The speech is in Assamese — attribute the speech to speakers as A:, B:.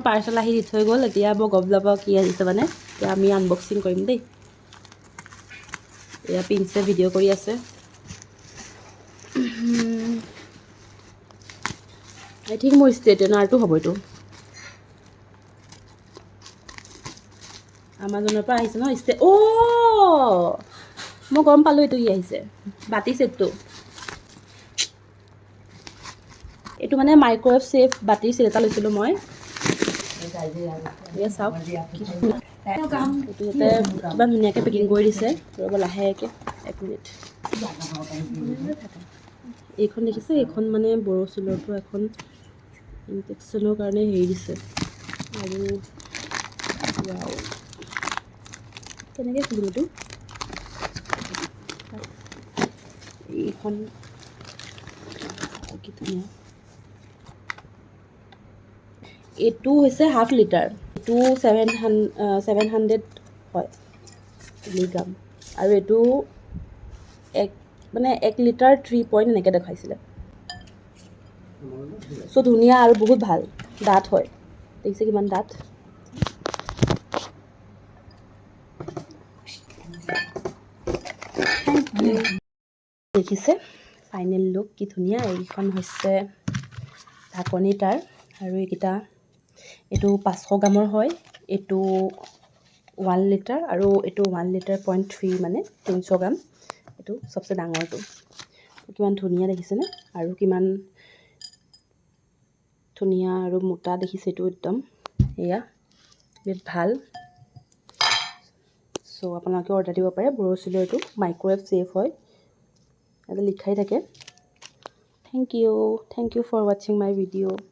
A: পাৰ্চেল আহি দি থৈ গ'ল এতিয়া মই গম নাপাওঁ কি আহিছে মানে এতিয়া আমি আনবক্সিং কৰিম দেই এয়া পিনছে ভিডিঅ' কৰি আছে আই থিংক মোৰ ষ্ট্ৰেইটেনাৰটো হ'ব এইটো আমাজনৰ পৰা আহিছে ন মই গম পালোঁ এইটো কি আহিছে বাতি ছেটটো এইটো মানে মাইক্ৰ'ৱেভ ছেফ বাতিৰ ছেট এটা লৈছিলোঁ মই এয়া চাওক এইটো ইয়াতে কিমান ধুনীয়াকৈ পেকিং কৰি দিছে ৰ'ব লাহেকৈ 1 মিনিট এইখন দেখিছে এইখন মানে বৰচিলৰ পৰা এখন ইনফেকশ্যনৰ কাৰণে হেৰি দিছে আৰু কেনেকৈ খুলিম এইটো এইখন কি ধুনীয়া এইটো হৈছে ½ লিটাৰ এইটো 700 হয় মিলিগ্ৰাম আৰু এইটো মানে 1 লিটাৰ 3 পইণ্ট এনেকৈ দেখাইছিলে চ' ধুনীয়া আৰু বহুত ভাল ডাঠ হয় দেখিছে কিমান ডাঠ দেখিছে ফাইনেল লুক কি ধুনীয়া এইখন হৈছে ঢাকনি তাৰ আৰু এইকেইটা এইটো 500 গ্ৰামৰ হয় এইটো 1 লিটাৰ আৰু এইটো 1 লিটাৰ 0.3 মানে 300 গ্ৰাম এইটো চবচে ডাঙৰটো কিমান ধুনীয়া দেখিছেনে আৰু কিমান ধুনীয়া আৰু মোটা দেখিছে এইটো একদম এয়া বিৰাট ভাল চ' আপোনালোকে অৰ্ডাৰ দিব পাৰে বৰচিলৰ এইটো মাইক্ৰ'ৱেভ ছেফ হয় ইয়াতে লিখাই থাকে থেংক ইউ ফৰ ৱাচিং মাই ভিডিঅ'